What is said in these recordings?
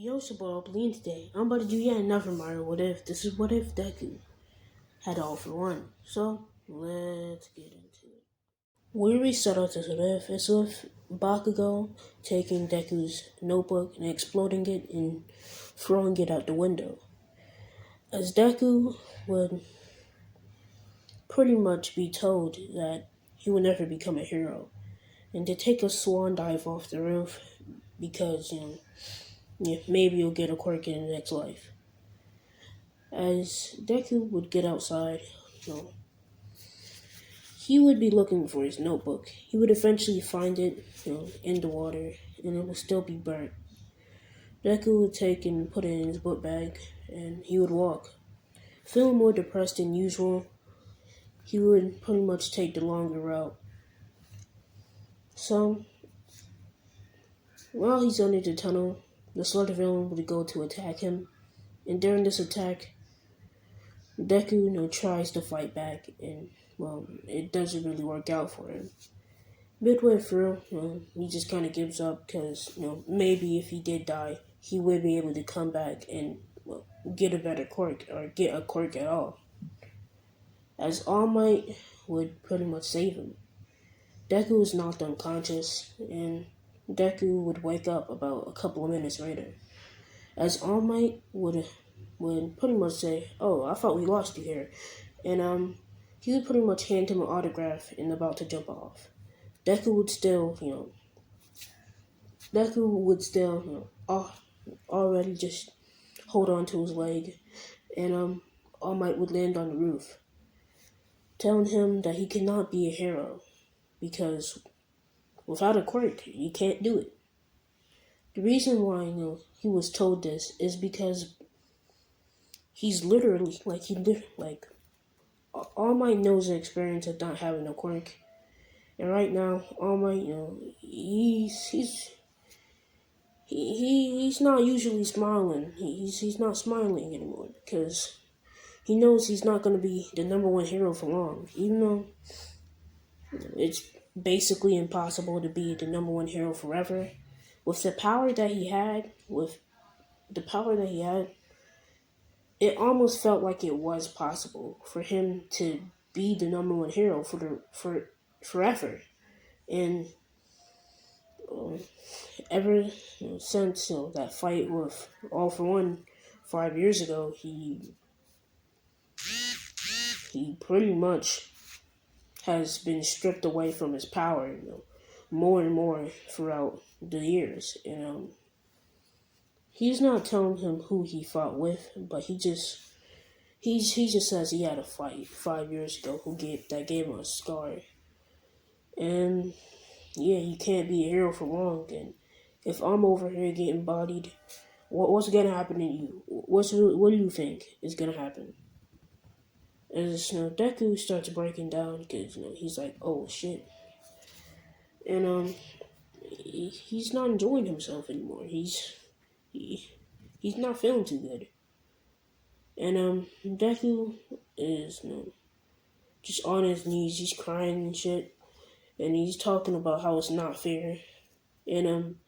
Yo, Shabal, Lean today. I'm about to do yet another Mario What If. This is What If Deku had all for one. So, let's get into it. Where we start out this What If is with Bakugo taking Deku's notebook and exploding it and throwing it out the window. As Deku would pretty much be told that he would never become a hero and to take a swan dive off the roof because, maybe you'll get a quirk in the next life. As Deku would get outside, he would be looking for his notebook. He would eventually find it, in the water, and it would still be burnt. Deku would take and put it in his book bag, and he would walk. Feeling more depressed than usual, he would pretty much take the longer route. So, while he's under the tunnel, the Slaughter villain would go to attack him, and during this attack, Deku, tries to fight back, and, it doesn't really work out for him. Midway through, he just kind of gives up because, maybe if he did die, he would be able to come back and, get a better quirk, or get a quirk at all. As All Might would pretty much save him. Deku was knocked unconscious, and Deku would wake up about a couple of minutes later. As All Might would pretty much say, "Oh, I thought we lost you here," and he would pretty much hand him an autograph and about to jump off. Deku would still, already just hold on to his leg, and All Might would land on the roof, telling him that he cannot be a hero because without a quirk, you can't do it. The reason why, he was told this is because he's literally, All Might knows the experience of not having a quirk. And right now, All Might, he's not usually smiling. He's not smiling anymore because he knows he's not going to be the number one hero for long. Even though it's basically impossible to be the number one hero forever, with the power that he had, it almost felt like it was possible for him to be the number one hero for forever. And ever since that fight with All For One 5 years ago, he pretty much has been stripped away from his power, more and more throughout the years. And he's not telling him who he fought with, but he just says he had a fight 5 years ago that gave him a scar. And yeah, you can't be a hero for long. And if I'm over here getting bodied, what's gonna happen to you? What do you think is gonna happen? As Deku starts breaking down because he's like, oh shit, and he's not enjoying himself anymore. He's not feeling too good, and Deku is just on his knees, he's crying and shit, and he's talking about how it's not fair, and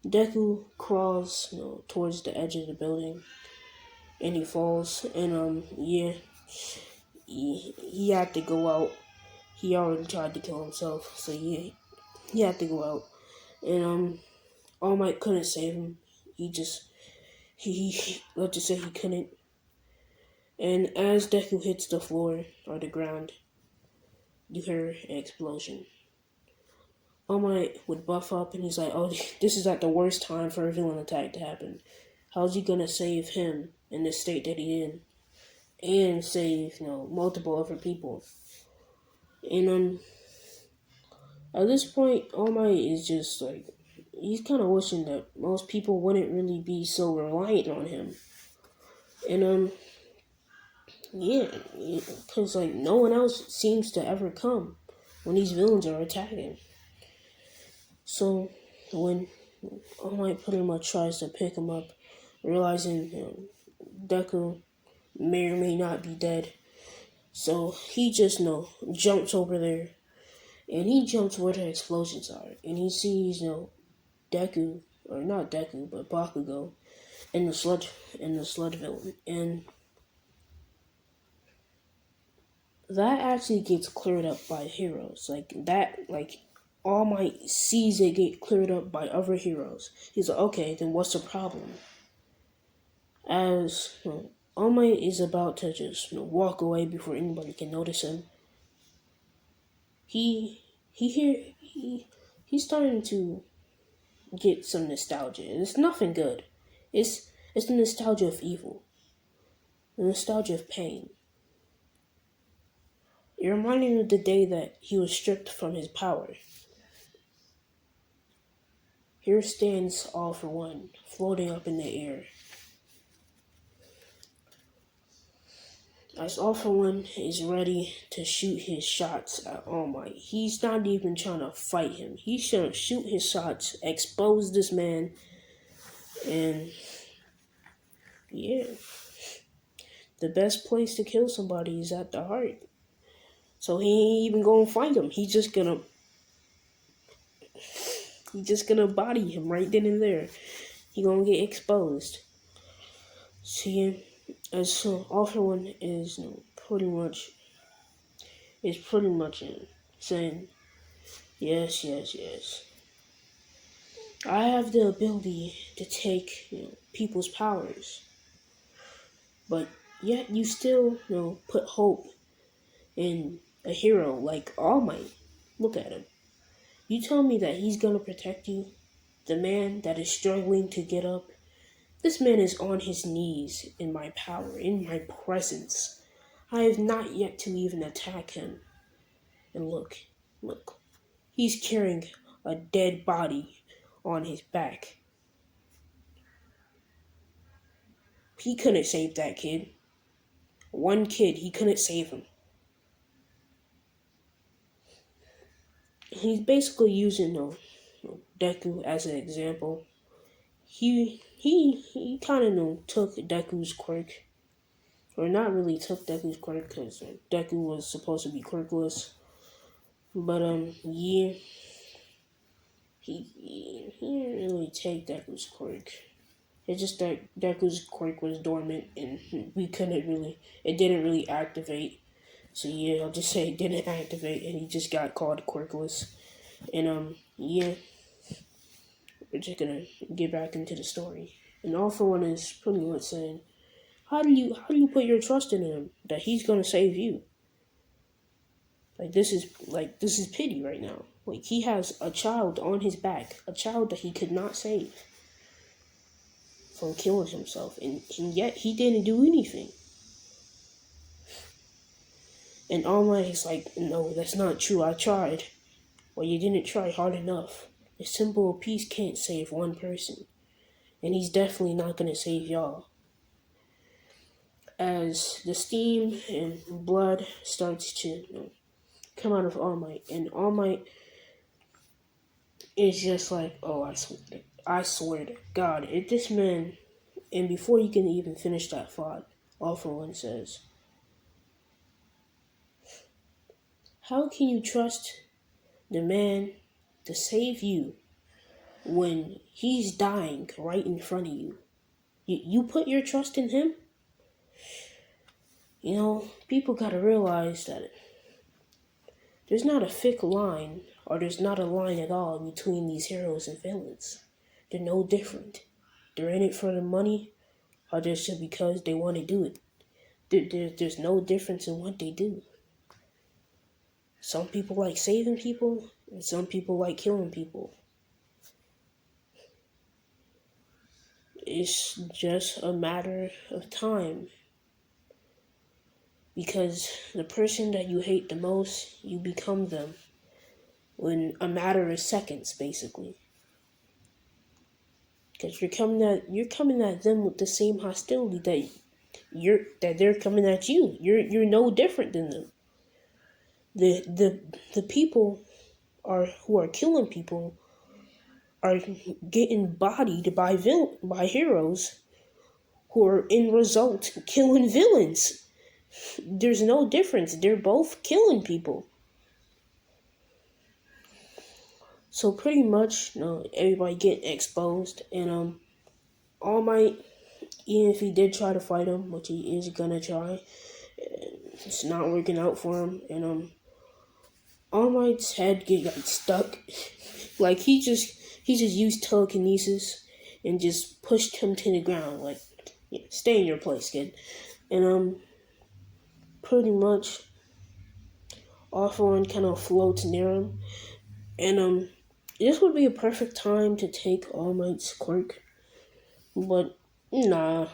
Deku crawls towards the edge of the building, and he falls, and he had to go out. He already tried to kill himself, so he had to go out. And All Might couldn't save him. Let's just say he couldn't. And as Deku hits the floor or the ground, you hear an explosion. All Might would buff up, and he's like, "Oh, this is at the worst time for a villain attack to happen. How's he gonna save him in the state that he's in, and save multiple other people?" And at this point, All Might is just like, he's kind of wishing that most people wouldn't really be so reliant on him. And because no one else seems to ever come when these villains are attacking. So when All Might pretty much tries to pick him up, realizing Deku may or may not be dead, so he just jumps over there, and he jumps where the explosions are, and he sees Deku, or not Deku, but Bakugo, in the sludge villain, and that actually gets cleared up by heroes like that. Like All Might sees it get cleared up by other heroes. He's like, okay, then what's the problem? As All Might is about to just walk away before anybody can notice him, he's starting to get some nostalgia. And it's nothing good. It's the nostalgia of evil, the nostalgia of pain. It reminded him of the day that he was stripped from his power. Here stands All for One, floating up in the air. As All for One is ready to shoot his shots at All Might, he's not even trying to fight him. He's trying to shoot his shots, expose this man, and yeah. The best place to kill somebody is at the heart. So he ain't even gonna fight him. He's just gonna body him right then and there. He gonna get exposed. See, as All for One is pretty much saying, yes, yes, yes. I have the ability to take people's powers, but yet you still put hope in a hero like All Might. Look at him. You tell me that he's gonna protect you, the man that is struggling to get up. This man is on his knees in my power, in my presence. I have not yet to even attack him. And look, he's carrying a dead body on his back. He couldn't save that kid. One kid, he couldn't save him. He's basically using Deku as an example. He kind of took Deku's quirk, or not really took Deku's quirk because Deku was supposed to be quirkless. But yeah, he didn't really take Deku's quirk. It's just that Deku's quirk was dormant and it didn't really activate. So yeah, I'll just say it didn't activate and he just got called quirkless. And yeah, we're just gonna get back into the story. And All for One is pretty much saying, how do you put your trust in him that he's gonna save you? This is pity right now. Like he has a child on his back, a child that he could not save from killing himself, and yet he didn't do anything. And All Might is like, no, that's not true. I tried. Well, you didn't try hard enough. The symbol of peace can't save one person, and he's definitely not gonna save y'all. As the steam and blood starts to come out of All Might, and All Might is just like, oh, I swear to God, if this man, and before you can even finish that thought, All for One says, how can you trust the man to save you when he's dying right in front of you? You put your trust in him? People gotta realize that there's not a thick line, or there's not a line at all between these heroes and villains. They're no different. They're in it for the money, or just because they want to do it. There's no difference in what they do. Some people like saving people, and some people like killing people. It's just a matter of time. Because the person that you hate the most, you become them in a matter of seconds, basically. Because you're coming at them with the same hostility that they're coming at you. You're no different than them. The people who are killing people are getting bodied by heroes who are in result killing villains. There's no difference. They're both killing people. So pretty much, everybody getting exposed, and All Might even if he did try to fight him, which he is gonna try, it's not working out for him. And All Might's head get like stuck. Like he just used telekinesis and just pushed him to the ground. Like, yeah, stay in your place, kid. And pretty much All For One kind of floats near him. And this would be a perfect time to take All Might's quirk. But nah,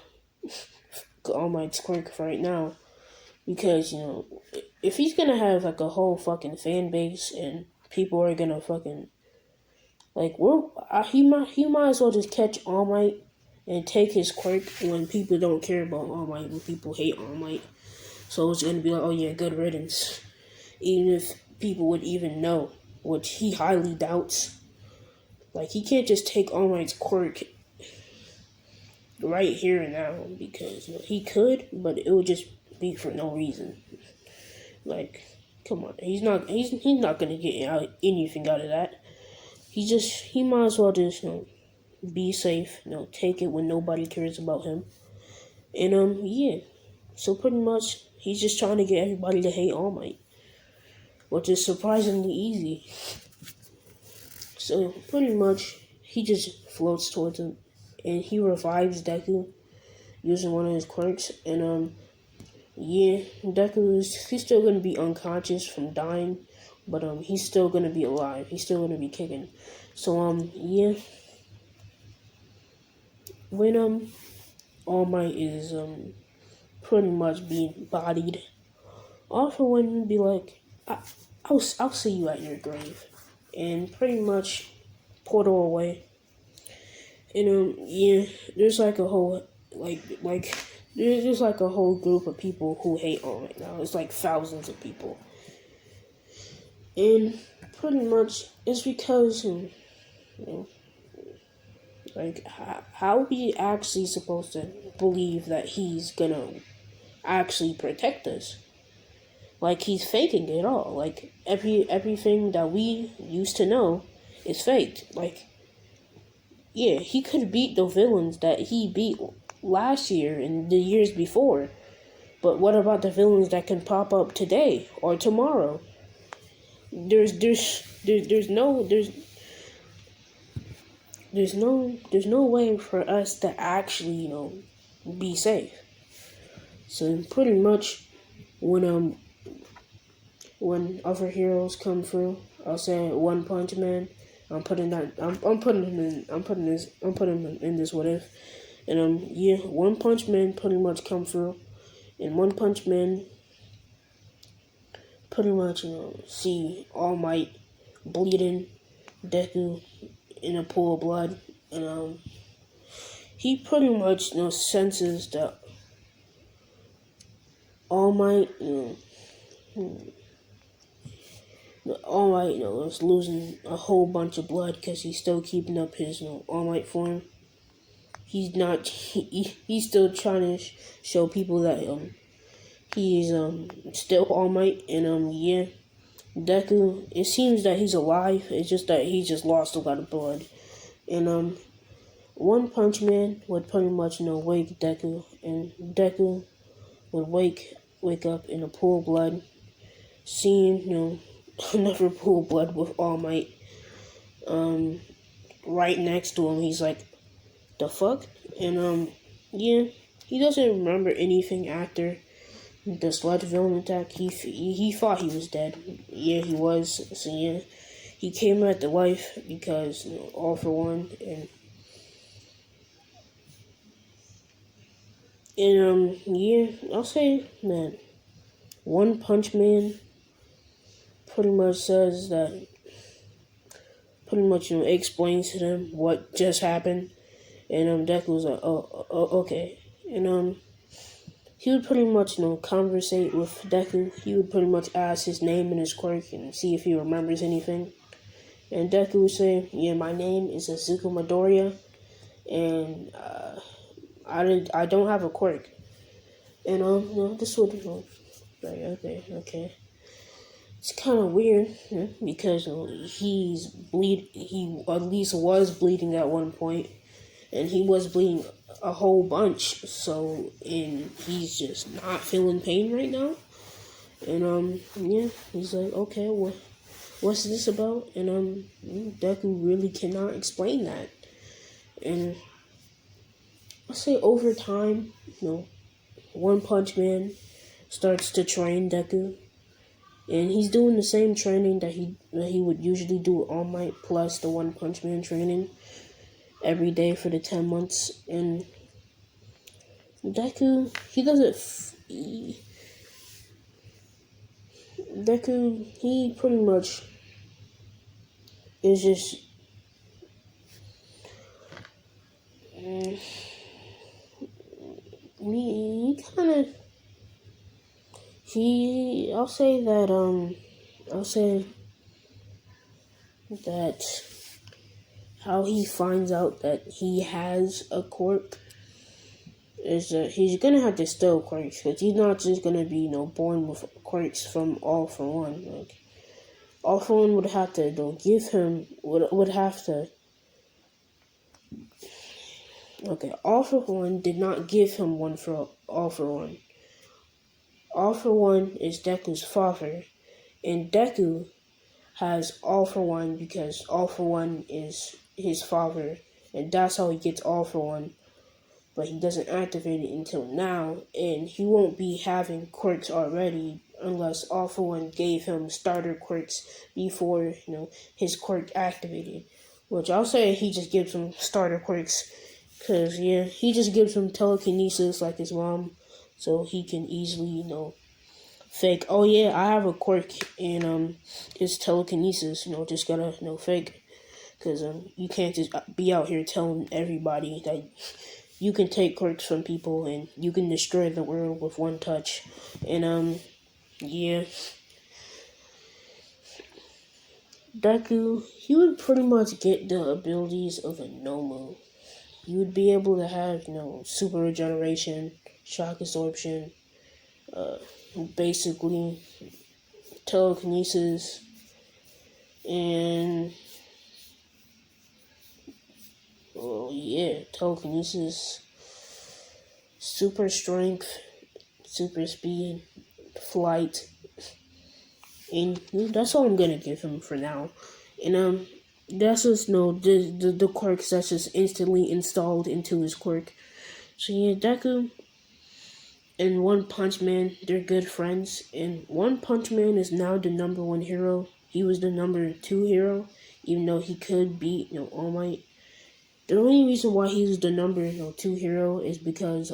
All Might's quirk right now. Because, if he's gonna have like a whole fucking fan base and people are gonna fucking like he might as well just catch All Might and take his quirk when people don't care about All Might, when people hate All Might. So it's gonna be like, oh yeah, good riddance. Even if people would even know, which he highly doubts. Like, he can't just take All Might's quirk right here and now, because he could, but it would just be for no reason. Like, come on, he's not gonna get anything out of that. He might as well just be safe, take it when nobody cares about him. And yeah, so pretty much he's just trying to get everybody to hate All Might, which is surprisingly easy. So pretty much he just floats towards him and he revives Deku using one of his quirks. And yeah, he's still gonna be unconscious from dying, but he's still gonna be alive. He's still gonna be kicking. So yeah, when All Might is pretty much being bodied, All For One be like, I'll see you at your grave, and pretty much portal away. And yeah, there's like a whole there's like a whole group of people who hate All Might now. It's like thousands of people, and pretty much it's because like how are we actually supposed to believe that he's gonna actually protect us? Like, he's faking it all. Like, everything that we used to know is faked. Like, yeah, he could beat the villains that he beat last year and the years before. But what about the villains that can pop up today or tomorrow? There's no way for us to actually, be safe. So pretty much when other heroes come through, I'll say One Punch Man. I'm putting him in this what if. And yeah, One Punch Man pretty much come through. And One Punch Man pretty much, see All Might bleeding, Deku in a pool of blood. And he pretty much, senses that All Might, All Might, is losing a whole bunch of blood because he's still keeping up his, All Might form. He's not. He's still trying to show people that he's still All Might. And yeah, Deku. It seems that he's alive. It's just that he just lost a lot of blood. And One Punch Man would pretty much wake Deku, and Deku would wake up in a pool of blood, seeing another pool of blood with All Might right next to him. He's like, the fuck? And yeah, he doesn't remember anything after the sludge villain attack. He thought he was dead. Yeah, he was. So yeah, he came back to life because All For One. And yeah, I'll say that One Punch Man pretty much says that, pretty much explains to them what just happened. And Deku was like, oh, okay. And he would pretty much conversate with Deku. He would pretty much ask his name and his quirk and see if he remembers anything. And Deku would say, yeah, my name is Azuka Midoriya, and I don't have a quirk. And this would like, okay. It's kind of weird, because he at least was bleeding at one point, and he was bleeding a whole bunch. So, and he's just not feeling pain right now. And yeah, he's like, okay, what's this about? And Deku really cannot explain that. And I say over time, One Punch Man starts to train Deku, and he's doing the same training that he would usually do All Might plus the One Punch Man training every day for the 10 months. And Deku, he doesn't. Deku, he pretty much is just. He kind of. I'll say that. I'll say that how he finds out that he has a quirk is that he's gonna have to steal quirks, because he's not just gonna be born with quirks from All For One. Like, All For One would have to give him would have to. Okay, All For One did not give him one for All For One. All For One is Deku's father, and Deku has All For One because All For One is his father, and that's how he gets All For One. But he doesn't activate it until now, and he won't be having quirks already unless All For One gave him starter quirks before his quirk activated. Which I'll say he just gives him starter quirks, because he just gives him telekinesis like his mom, so he can easily fake. Oh yeah, I have a quirk, and it's telekinesis. Just gotta fake, because you can't just be out here telling everybody that you can take quirks from people and you can destroy the world with one touch. And yeah, Deku, he would pretty much get the abilities of a Nomu. He would be able to have super regeneration, shock absorption, basically telekinesis, and telekinesis, super strength, super speed, flight, and that's all I'm gonna give him for now. And that's just the quirks that's just instantly installed into his quirk. So yeah, Deku and One Punch Man, they're good friends, and One Punch Man is now the number one hero. He was the number two hero, even though he could beat All Might. The only reason why he was the number two hero is because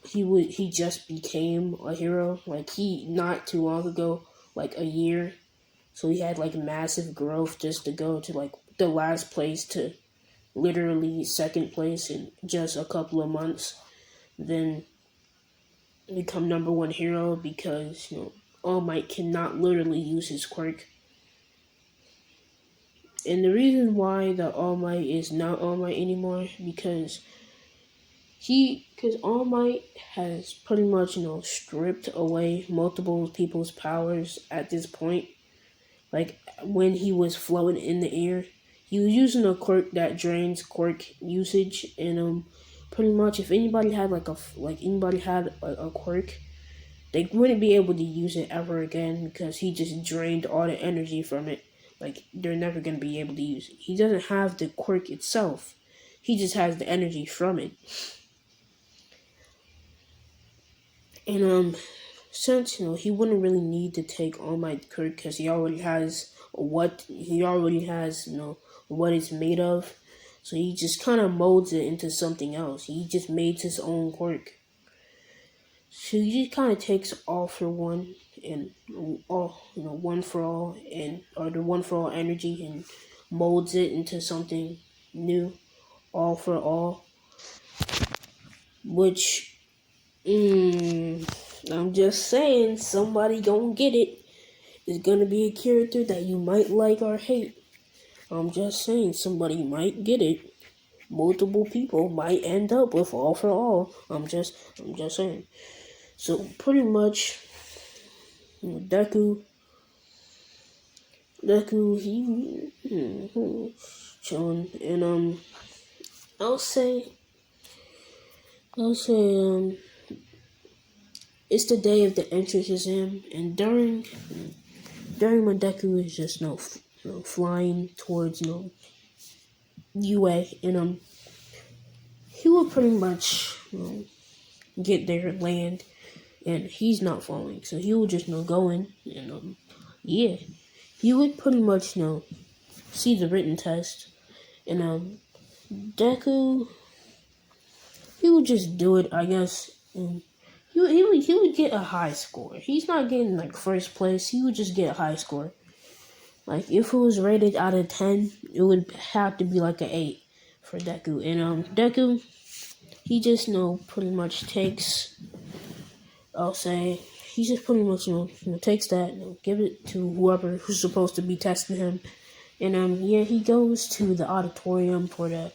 he just became a hero. Like, he not too long ago, like a year, so he had like massive growth just to go to like the last place to literally second place in just a couple of months. Then become number one hero because All Might cannot literally use his quirk. And the reason why the All Might is not All Might anymore because All Might has pretty much stripped away multiple people's powers at this point. Like, when he was floating in the air, he was using a quirk that drains quirk usage, and pretty much if anybody had a quirk, they wouldn't be able to use it ever again because he just drained all the energy from it. Like, they're never gonna be able to use it. He doesn't have the quirk itself; he just has the energy from it. And since he wouldn't really need to take All Might quirk because he already has what it's made of, so he just kind of molds it into something else. He just makes his own quirk. So he just kind of takes All For One and all One For All or the One For All energy and molds it into something new, All For All, which I'm just saying, somebody gonna get it. It's gonna be a character that you might like or hate. I'm just saying, somebody might get it. Multiple people might end up with All For All. I'm just saying. So pretty much, Deku, he chilling, and I'll say I'll say it's the day of the entrance exam, and during when Deku is just flying towards UA, and he will pretty much get there, land, and he's not falling, so he will just go in, and yeah, he would pretty much see the written test, and Deku, he would just do it, I guess. And he would get a high score. He's not getting like first place. He would just get a high score. Like if it was rated out of 10, it would have to be like an 8 for Deku. And Deku, he just pretty much takes. I'll say he just pretty much takes that, give it to whoever who's supposed to be testing him, and yeah, he goes to the auditorium for the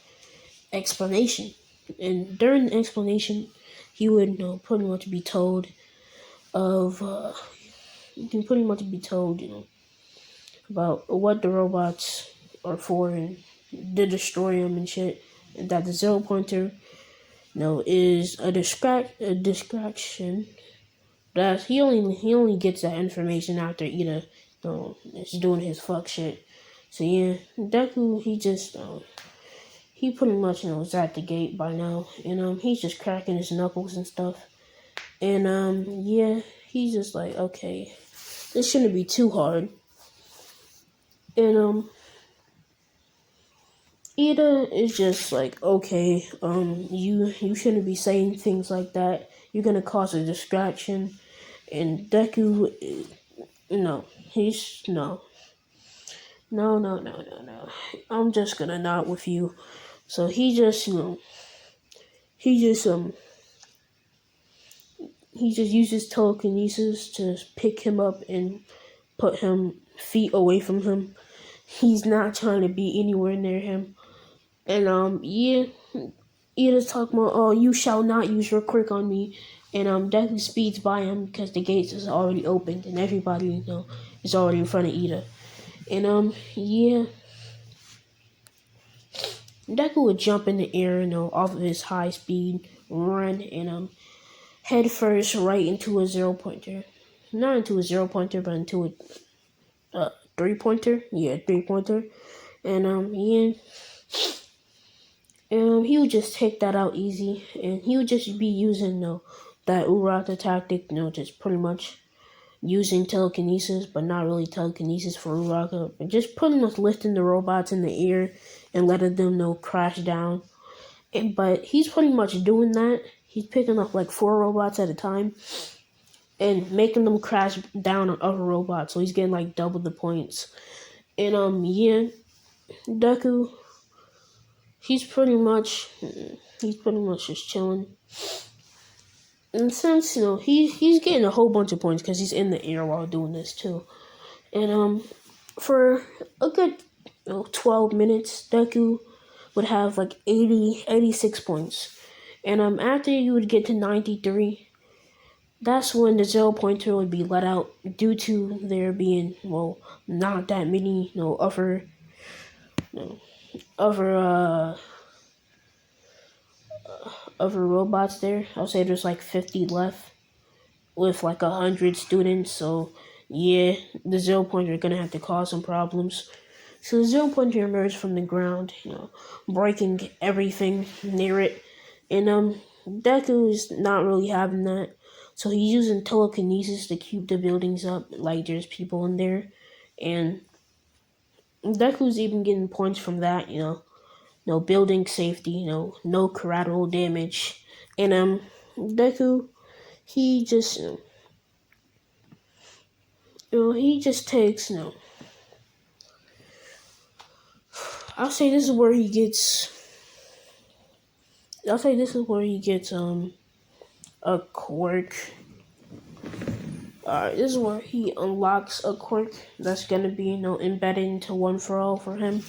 explanation. And during the explanation, he would pretty much be told of you can pretty much be told about what the robots are for and to destroy them and shit, and that the zero pointer is a distraction. That he only gets that information after Ida is doing his fuck shit. So yeah, Deku, he pretty much is at the gate by now, and he's just cracking his knuckles and stuff, and yeah, he's just like, okay, this shouldn't be too hard, and Ida is just like, okay, you shouldn't be saying things like that. You're gonna cause a distraction, and Deku, he's no. I'm just gonna not with you. So he just, he just he just uses telekinesis to pick him up and put him feet away from him. He's not trying to be anywhere near him. And yeah, Ida's talking about, oh, you shall not use your quirk on me. And Deku speeds by him because the gates is already opened and everybody is already in front of Ida. And yeah, Deku would jump in the air, off of his high speed run, and head first right into a zero pointer. Not into a zero pointer, but into a 3-pointer. Yeah, 3-pointer. And yeah. He would just take that out easy, and he would just be using that Urata tactic, just pretty much using telekinesis, but not really telekinesis for Uraka, but just pretty much lifting the robots in the air and letting them crash down. But he's pretty much doing that. He's picking up like 4 robots at a time and making them crash down on other robots, so he's getting like double the points. And yeah, Deku, he's pretty much just chilling. And since he's getting a whole bunch of points because he's in the air while doing this too. And for a good 12 minutes, Deku would have like 86 points. And after you would get to 93, that's when the zero pointer would be let out due to there being not that many other robots there. I'll say there's like 50 left with like 100 students. So yeah, the zero pointer is gonna have to cause some problems. So the zero pointer emerged from the ground, breaking everything near it. And Deku is not really having that. So he's using telekinesis to keep the buildings up, like there's people in there. And Deku's even getting points from that, no building safety, no collateral damage. And Deku, he just he just takes I'll say this is where he gets a quirk. This is where he unlocks a quirk that's gonna be embedded into One for All for him.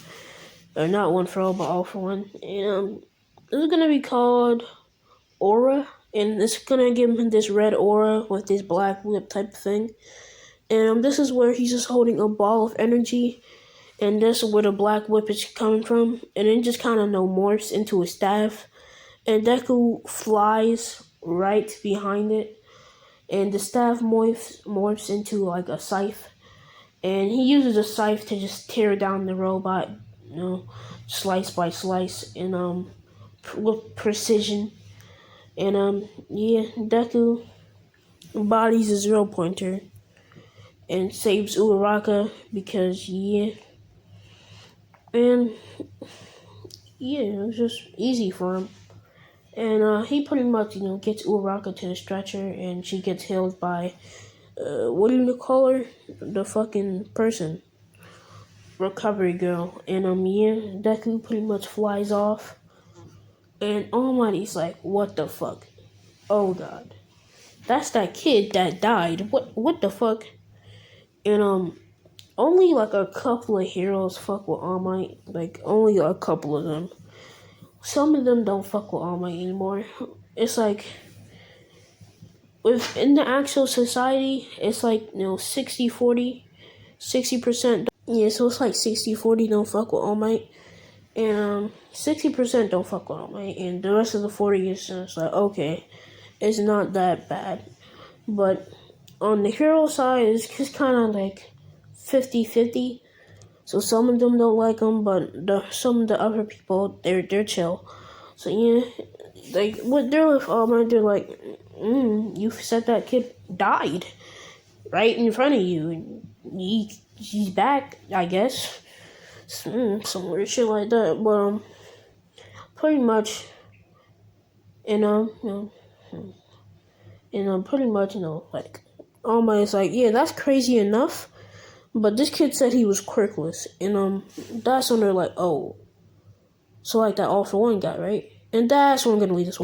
Or not One for All, but All for One. And this is gonna be called Aura, and it's gonna give him this red aura with this black whip type thing. And this is where he's just holding a ball of energy, and this is where the black whip is coming from, and it just kind of morphs into a staff. and Deku flies right behind it, and the staff morphs into like a scythe, and he uses a scythe to just tear down the robot, slice by slice, and with precision. And yeah, Deku embodies a zero pointer and saves Uraraka because and it was just easy for him. And he pretty much gets Uraraka to the stretcher, and she gets healed by what do you call her? The fucking person, recovery girl. And Deku pretty much flies off, and All Mighty's like, what the fuck? Oh god, that's that kid that died. What the fuck? And only like a couple of heroes fuck with All Might. Like only a couple of them. Some of them don't fuck with All Might anymore. It's like within the actual society, it's like 60-40, 60%. Yeah, so it's like 60-40 don't fuck with All Might, and 60% don't fuck with All Might, and the rest of the 40 is just like, okay, it's not that bad. But on the hero side, it's just kind of like 50-50. So some of them don't like him, but some of the other people, they're chill. So yeah, like what they're with All Might, they're like, you said that kid died right in front of you, and he's back, I guess. Some weird shit like that. But pretty much, pretty much, like All Might is like, yeah, that's crazy enough. But this kid said he was quirkless, and that's when they're like, oh, so like that All for One guy, right? And that's when I'm gonna leave this one.